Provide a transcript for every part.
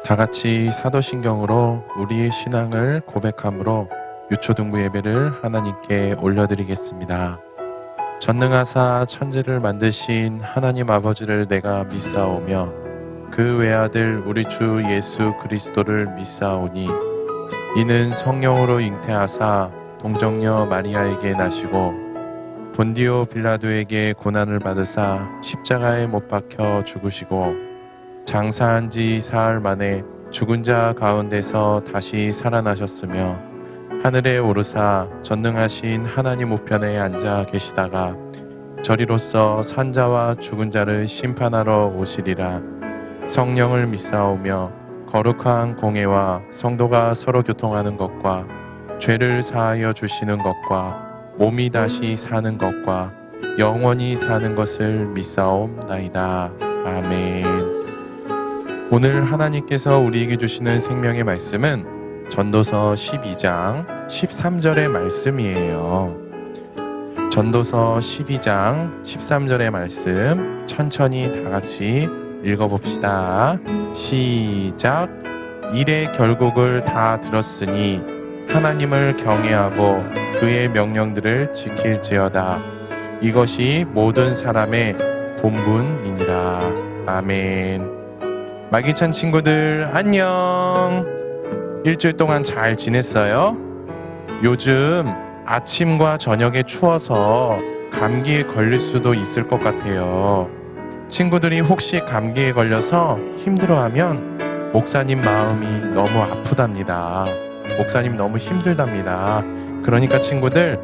다 같이 사도신경으로 우리의 신앙을 고백함으로 유초등부 예배를 하나님께 올려드리겠습니다. 전능하사 천지를 만드신 하나님 아버지를 내가 믿사오며 그 외아들 우리 주 예수 그리스도를 믿사오니 이는 성령으로 잉태하사 동정녀 마리아에게 나시고 본디오 빌라도에게 고난을 받으사 십자가에 못 박혀 죽으시고 장사한 지 사흘 만에 죽은 자 가운데서 다시 살아나셨으며 하늘에 오르사 전능하신 하나님 우편에 앉아 계시다가 저리로서 산자와 죽은 자를 심판하러 오시리라. 성령을 믿사오며 거룩한 공회와 성도가 서로 교통하는 것과 죄를 사하여 주시는 것과 몸이 다시 사는 것과 영원히 사는 것을 믿사옵나이다. 아멘. 오늘 하나님께서 우리에게 주시는 생명의 말씀은 전도서 12장 13절의 말씀이에요. 전도서 12장 13절의 말씀 천천히 다 같이 읽어봅시다. 시작. 일의 결국을 다 들었으니 하나님을 경외하고 그의 명령들을 지킬지어다. 이것이 모든 사람의 본분이니라. 아멘. 마기찬 친구들 안녕. 일주일 동안 잘 지냈어요? 요즘 아침과 저녁에 추워서 감기에 걸릴 수도 있을 것 같아요. 친구들이 혹시 감기에 걸려서 힘들어하면 목사님 마음이 너무 아프답니다. 목사님 너무 힘들답니다. 그러니까 친구들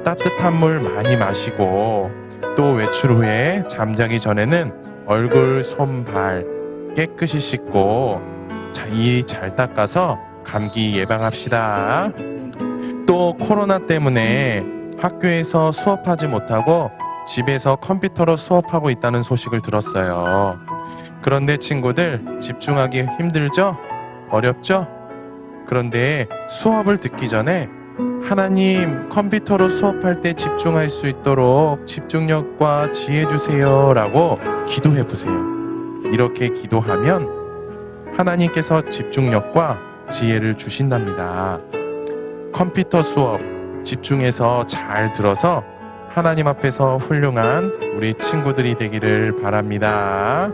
따뜻한 물 많이 마시고 또 외출 후에 잠자기 전에는 얼굴, 손, 발 깨끗이 씻고 이 잘 닦아서 감기 예방합시다. 또 코로나 때문에 학교에서 수업하지 못하고 집에서 컴퓨터로 수업하고 있다는 소식을 들었어요. 그런데 친구들 집중하기 힘들죠? 어렵죠? 그런데 수업을 듣기 전에 하나님 컴퓨터로 수업할 때 집중할 수 있도록 집중력과 지혜 주세요 라고 기도해 보세요. 이렇게 기도하면 하나님께서 집중력과 지혜를 주신답니다. 컴퓨터 수업 집중해서 잘 들어서 하나님 앞에서 훌륭한 우리 친구들이 되기를 바랍니다.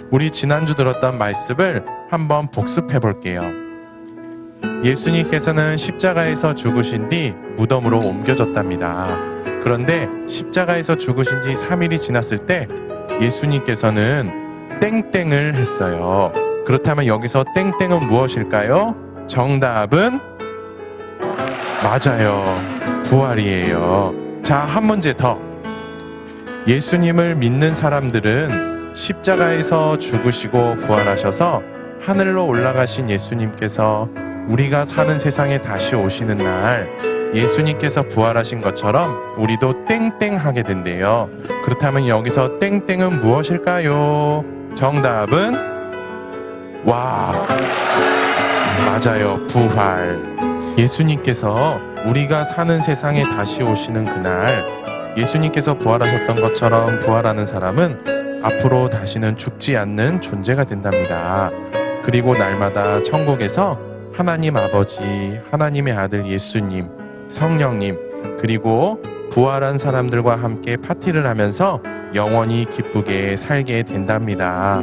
우리 지난주 들었던 말씀을 한번 복습해 볼게요. 예수님께서는 십자가에서 죽으신 뒤 무덤으로 옮겨졌답니다. 그런데 십자가에서 죽으신 지 3일이 지났을 때 예수님께서는 땡땡을 했어요. 그렇다면 여기서 땡땡은 무엇일까요? 정답은 맞아요. 부활이에요. 자, 한 문제 더. 예수님을 믿는 사람들은 십자가에서 죽으시고 부활하셔서 하늘로 올라가신 예수님께서 우리가 사는 세상에 다시 오시는 날 예수님께서 부활하신 것처럼 우리도 땡땡하게 된대요. 그렇다면 여기서 땡땡은 무엇일까요? 정답은 맞아요. 부활. 예수님께서 우리가 사는 세상에 다시 오시는 그날 예수님께서 부활하셨던 것처럼 부활하는 사람은 앞으로 다시는 죽지 않는 존재가 된답니다. 그리고 날마다 천국에서 하나님 아버지, 하나님의 아들 예수님, 성령님, 그리고 부활한 사람들과 함께 파티를 하면서 영원히 기쁘게 살게 된답니다.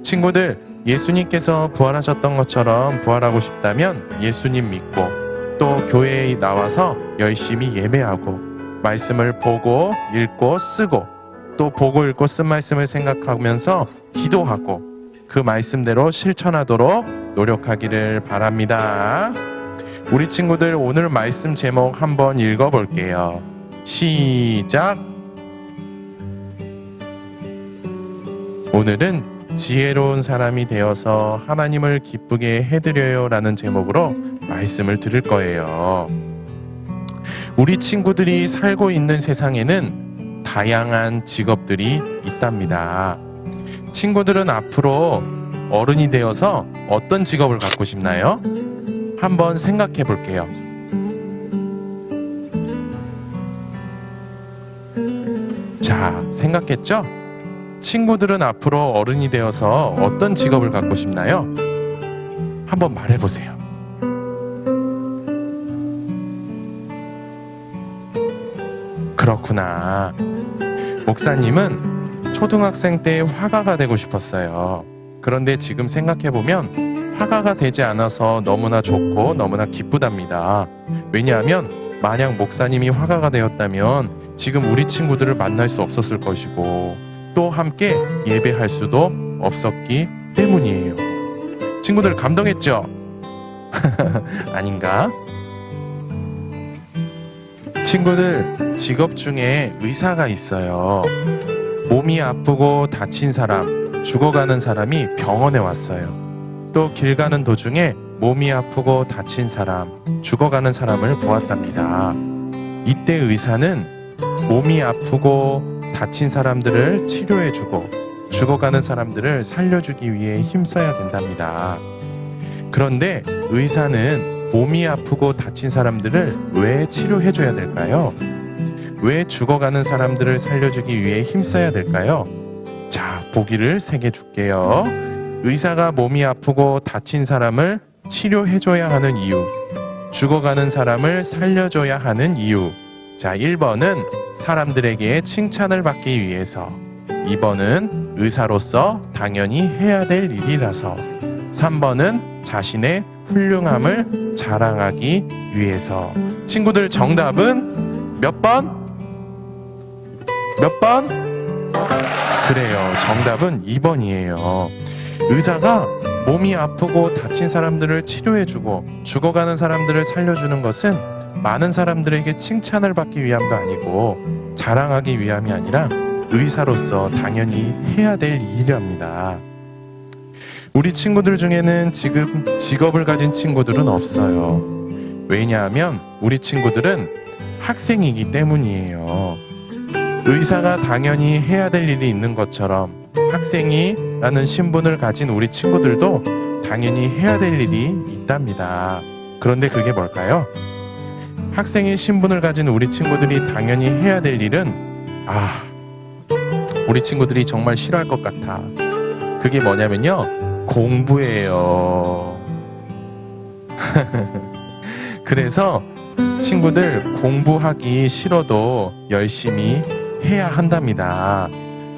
친구들, 예수님께서 부활하셨던 것처럼 부활하고 싶다면 예수님 믿고 또 교회에 나와서 열심히 예배하고 말씀을 보고 읽고 쓰고 또 보고 읽고 쓴 말씀을 생각하면서 기도하고 그 말씀대로 실천하도록 노력하기를 바랍니다. 우리 친구들 오늘 말씀 제목 한번 읽어볼게요. 시작. 오늘은 지혜로운 사람이 되어서 하나님을 기쁘게 해드려요 라는 제목으로 말씀을 들을 거예요. 우리 친구들이 살고 있는 세상에는 다양한 직업들이 있답니다. 친구들은 앞으로 어른이 되어서 어떤 직업을 갖고 싶나요? 한번 생각해 볼게요. 자, 생각했죠? 친구들은 앞으로 어른이 되어서 어떤 직업을 갖고 싶나요? 한번 말해보세요. 그렇구나. 목사님은 초등학생 때 화가가 되고 싶었어요. 그런데 지금 생각해보면 화가가 되지 않아서 너무나 좋고 너무나 기쁘답니다. 왜냐하면 만약 목사님이 화가가 되었다면 지금 우리 친구들을 만날 수 없었을 것이고 또 함께 예배할 수도 없었기 때문이에요. 친구들 감동했죠? 아닌가? 친구들, 직업 중에 의사가 있어요. 몸이 아프고 다친 사람, 죽어가는 사람이 병원에 왔어요. 또 길 가는 도중에 몸이 아프고 다친 사람, 죽어가는 사람을 보았답니다. 이때 의사는 몸이 아프고 다친 사람들을 치료해주고 죽어가는 사람들을 살려주기 위해 힘써야 된답니다. 그런데 의사는 몸이 아프고 다친 사람들을 왜 치료해줘야 될까요? 왜 죽어가는 사람들을 살려주기 위해 힘써야 될까요? 자, 보기를 3개 줄게요. 의사가 몸이 아프고 다친 사람을 치료해줘야 하는 이유, 죽어가는 사람을 살려줘야 하는 이유. 자, 1번은 사람들에게 칭찬을 받기 위해서, 2번은 의사로서 당연히 해야 될 일이라서, 3번은 자신의 훌륭함을 자랑하기 위해서. 친구들, 정답은 몇 번? 몇 번? 그래요. 정답은 2번이에요. 의사가 몸이 아프고 다친 사람들을 치료해주고 죽어가는 사람들을 살려주는 것은 많은 사람들에게 칭찬을 받기 위함도 아니고 자랑하기 위함이 아니라 의사로서 당연히 해야 될 일이랍니다. 우리 친구들 중에는 지금 직업을 가진 친구들은 없어요. 왜냐하면 우리 친구들은 학생이기 때문이에요. 의사가 당연히 해야 될 일이 있는 것처럼 학생이라는 신분을 가진 우리 친구들도 당연히 해야 될 일이 있답니다. 그런데 그게 뭘까요? 학생의 신분을 가진 우리 친구들이 당연히 해야 될 일은 우리 친구들이 정말 싫어할 것 같아. 그게 뭐냐면요, 공부예요. 그래서 친구들, 공부하기 싫어도 열심히 해야 한답니다.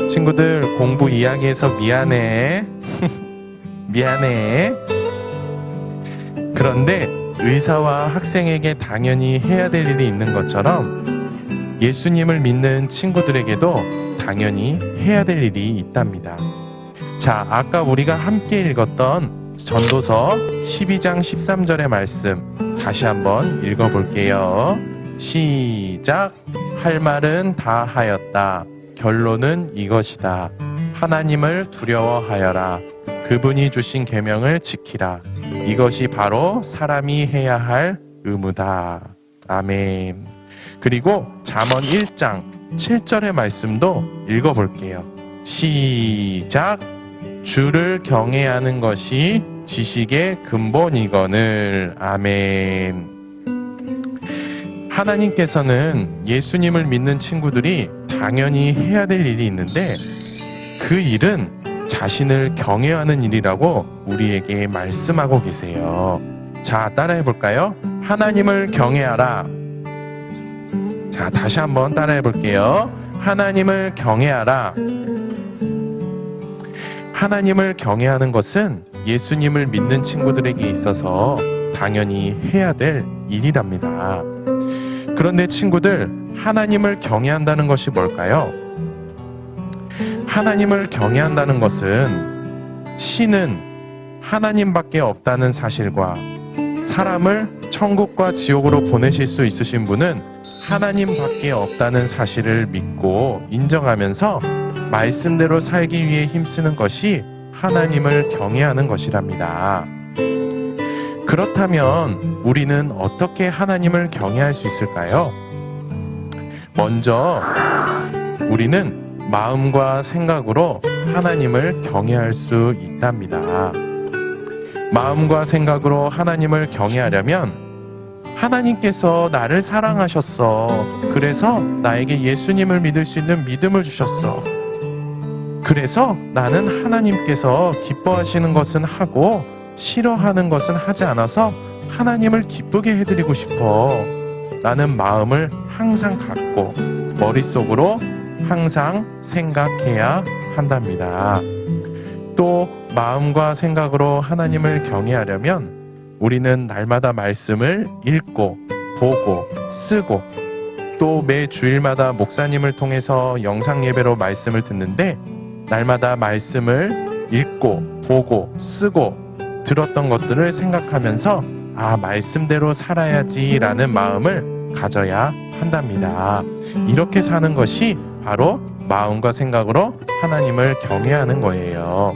친구들, 공부 이야기해서 미안해. 미안해. 그런데 의사와 학생에게 당연히 해야 될 일이 있는 것처럼 예수님을 믿는 친구들에게도 당연히 해야 될 일이 있답니다. 자, 아까 우리가 함께 읽었던 전도서 12장 13절의 말씀 다시 한번 읽어볼게요. 시작. 할 말은 다 하였다. 결론은 이것이다. 하나님을 두려워하여라. 그분이 주신 계명을 지키라. 이것이 바로 사람이 해야 할 의무다. 아멘. 그리고 잠언 1장 7절의 말씀도 읽어볼게요. 시작. 주를 경외하는 것이 지식의 근본이거늘. 아멘. 하나님께서는 예수님을 믿는 친구들이 당연히 해야 될 일이 있는데 그 일은 자신을 경외하는 일이라고 우리에게 말씀하고 계세요. 자, 따라해 볼까요? 하나님을 경외하라. 자, 다시 한번 따라해 볼게요. 하나님을 경외하라. 하나님을 경외하는 것은 예수님을 믿는 친구들에게 있어서 당연히 해야 될 일이랍니다. 그런데 친구들, 하나님을 경외한다는 것이 뭘까요? 하나님을 경외한다는 것은 신은 하나님밖에 없다는 사실과 사람을 천국과 지옥으로 보내실 수 있으신 분은 하나님밖에 없다는 사실을 믿고 인정하면서 말씀대로 살기 위해 힘쓰는 것이 하나님을 경외하는 것이랍니다. 그렇다면 우리는 어떻게 하나님을 경외할 수 있을까요? 먼저 우리는 마음과 생각으로 하나님을 경외할 수 있답니다. 마음과 생각으로 하나님을 경외하려면 하나님께서 나를 사랑하셨어. 그래서 나에게 예수님을 믿을 수 있는 믿음을 주셨어. 그래서 나는 하나님께서 기뻐하시는 것은 하고 싫어하는 것은 하지 않아서 하나님을 기쁘게 해드리고 싶어 라는 마음을 항상 갖고 머릿속으로 항상 생각해야 한답니다. 또 마음과 생각으로 하나님을 경외하려면 우리는 날마다 말씀을 읽고 보고 쓰고 또 매 주일마다 목사님을 통해서 영상 예배로 말씀을 듣는데 날마다 말씀을 읽고 보고 쓰고 들었던 것들을 생각하면서 말씀대로 살아야지 라는 마음을 가져야 한답니다. 이렇게 사는 것이 바로 마음과 생각으로 하나님을 경외하는 거예요.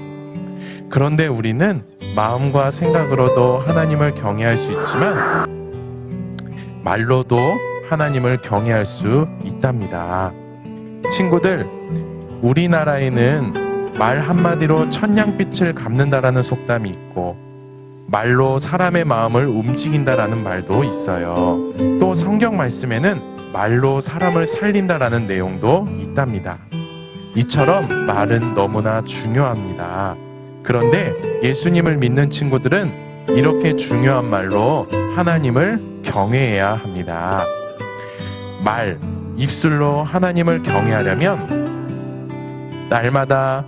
그런데 우리는 마음과 생각으로도 하나님을 경외할 수 있지만 말로도 하나님을 경외할 수 있답니다. 친구들, 우리나라에는 말 한마디로 천냥빛을 갚는다라는 속담이 있고 말로 사람의 마음을 움직인다라는 말도 있어요. 또 성경 말씀에는 말로 사람을 살린다라는 내용도 있답니다. 이처럼 말은 너무나 중요합니다. 그런데 예수님을 믿는 친구들은 이렇게 중요한 말로 하나님을 경외해야 합니다. 말, 입술로 하나님을 경외하려면 날마다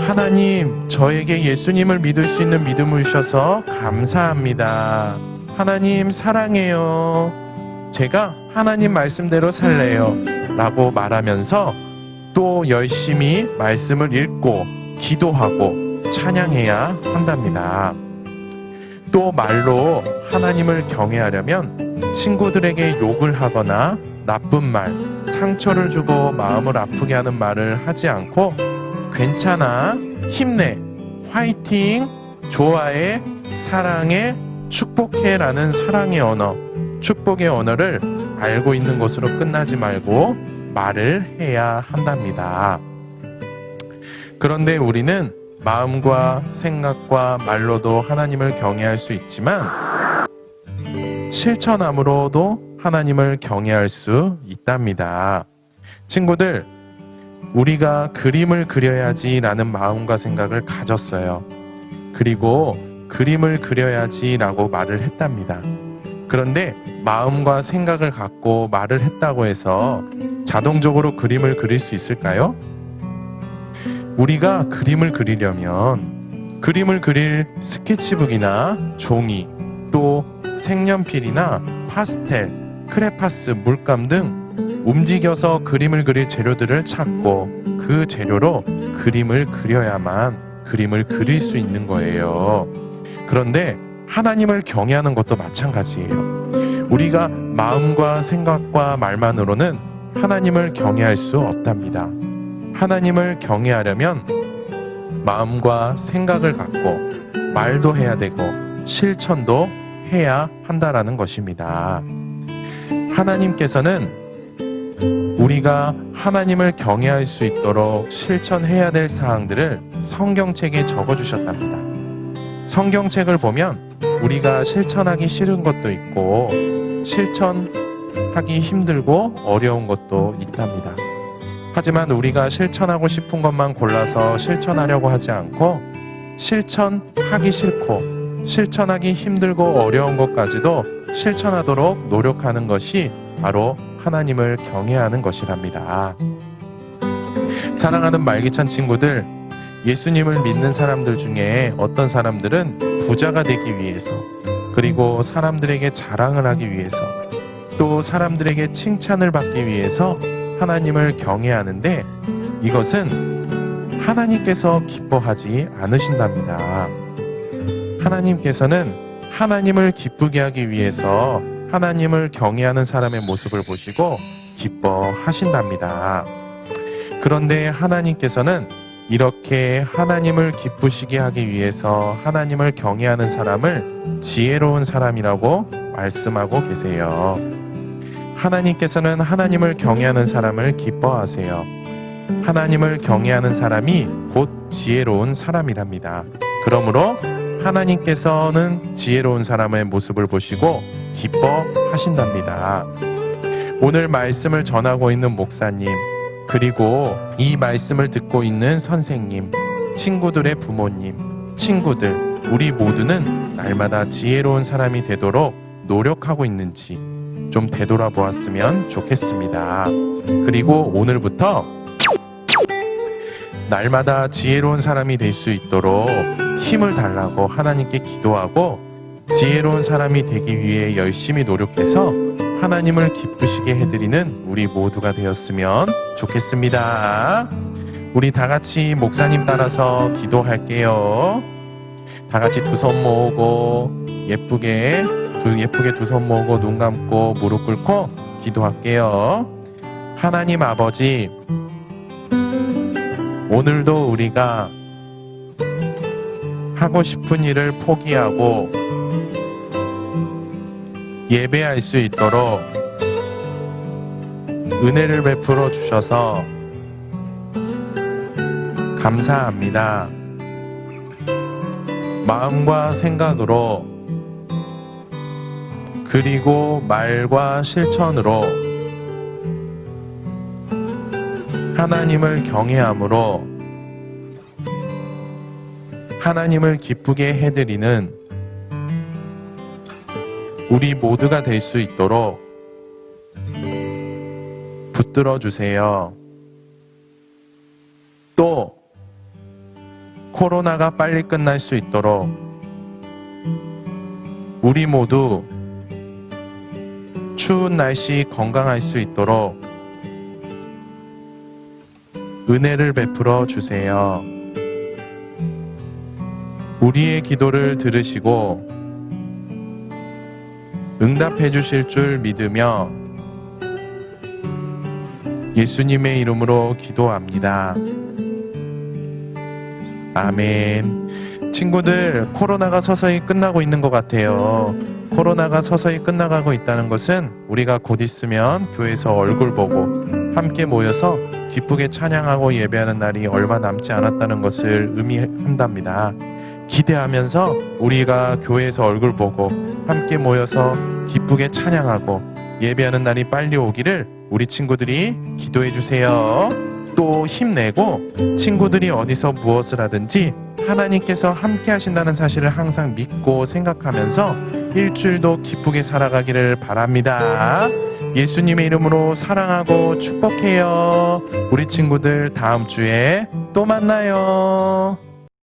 하나님, 저에게 예수님을 믿을 수 있는 믿음을 주셔서 감사합니다. 하나님 사랑해요. 제가 하나님 말씀대로 살래요. 라고 말하면서 또 열심히 말씀을 읽고 기도하고 찬양해야 한답니다. 또 말로 하나님을 경외하려면 친구들에게 욕을 하거나 나쁜 말, 상처를 주고 마음을 아프게 하는 말을 하지 않고 괜찮아, 힘내, 화이팅, 좋아해, 사랑해, 축복해 라는 사랑의 언어, 축복의 언어를 알고 있는 것으로 끝나지 말고 말을 해야 한답니다. 그런데 우리는 마음과 생각과 말로도 하나님을 경외할 수 있지만 실천함으로도 하나님을 경외할 수 있답니다. 친구들, 우리가 그림을 그려야지 라는 마음과 생각을 가졌어요. 그리고 그림을 그려야지 라고 말을 했답니다. 그런데 마음과 생각을 갖고 말을 했다고 해서 자동적으로 그림을 그릴 수 있을까요? 우리가 그림을 그리려면 그림을 그릴 스케치북이나 종이, 또 색연필이나 파스텔, 크레파스, 물감 등 움직여서 그림을 그릴 재료들을 찾고 그 재료로 그림을 그려야만 그림을 그릴 수 있는 거예요. 그런데 하나님을 경외하는 것도 마찬가지예요. 우리가 마음과 생각과 말만으로는 하나님을 경외할 수 없답니다. 하나님을 경외하려면 마음과 생각을 갖고 말도 해야 되고 실천도 해야 한다라는 것입니다. 하나님께서는 우리가 하나님을 경외할 수 있도록 실천해야 될 사항들을 성경책에 적어주셨답니다. 성경책을 보면 우리가 실천하기 싫은 것도 있고 실천하기 힘들고 어려운 것도 있답니다. 하지만 우리가 실천하고 싶은 것만 골라서 실천하려고 하지 않고 실천하기 싫고 실천하기 힘들고 어려운 것까지도 실천하도록 노력하는 것이 바로 하나님을 경외하는 것이랍니다. 사랑하는 말기찬 친구들, 예수님을 믿는 사람들 중에 어떤 사람들은 부자가 되기 위해서, 그리고 사람들에게 자랑을 하기 위해서, 또 사람들에게 칭찬을 받기 위해서 하나님을 경외하는데 이것은 하나님께서 기뻐하지 않으신답니다. 하나님께서는 하나님을 기쁘게 하기 위해서 하나님을 경외하는 사람의 모습을 보시고 기뻐하신답니다. 그런데 하나님께서는 이렇게 하나님을 기쁘시게 하기 위해서 하나님을 경외하는 사람을 지혜로운 사람이라고 말씀하고 계세요. 하나님께서는 하나님을 경외하는 사람을 기뻐하세요. 하나님을 경외하는 사람이 곧 지혜로운 사람이랍니다. 그러므로 하나님께서는 지혜로운 사람의 모습을 보시고 기뻐하신답니다. 오늘 말씀을 전하고 있는 목사님, 그리고 이 말씀을 듣고 있는 선생님, 친구들의 부모님, 친구들, 우리 모두는 날마다 지혜로운 사람이 되도록 노력하고 있는지 좀 되돌아보았으면 좋겠습니다. 그리고 오늘부터 날마다 지혜로운 사람이 될 수 있도록 힘을 달라고 하나님께 기도하고 지혜로운 사람이 되기 위해 열심히 노력해서 하나님을 기쁘시게 해드리는 우리 모두가 되었으면 좋겠습니다. 우리 다 같이 목사님 따라서 기도할게요. 다 같이 두 손 모으고 예쁘게 두 손 모으고 눈 감고 무릎 꿇고 기도할게요. 하나님 아버지, 오늘도 우리가 하고 싶은 일을 포기하고 예배할 수 있도록 은혜를 베풀어 주셔서 감사합니다. 마음과 생각으로 그리고 말과 실천으로 하나님을 경외함으로 하나님을 기쁘게 해드리는 우리 모두가 될 수 있도록 붙들어 주세요. 또 코로나가 빨리 끝날 수 있도록 우리 모두 추운 날씨 건강할 수 있도록 은혜를 베풀어 주세요. 우리의 기도를 들으시고 응답해 주실 줄 믿으며 예수님의 이름으로 기도합니다. 아멘. 친구들, 코로나가 서서히 끝나고 있는 것 같아요. 코로나가 서서히 끝나가고 있다는 것은 우리가 곧 있으면 교회에서 얼굴 보고 함께 모여서 기쁘게 찬양하고 예배하는 날이 얼마 남지 않았다는 것을 의미한답니다. 기대하면서 우리가 교회에서 얼굴 보고 함께 모여서 기쁘게 찬양하고 예배하는 날이 빨리 오기를 우리 친구들이 기도해 주세요. 또 힘내고 친구들이 어디서 무엇을 하든지 하나님께서 함께 하신다는 사실을 항상 믿고 생각하면서 일주일도 기쁘게 살아가기를 바랍니다. 예수님의 이름으로 사랑하고 축복해요. 우리 친구들 다음 주에 또 만나요.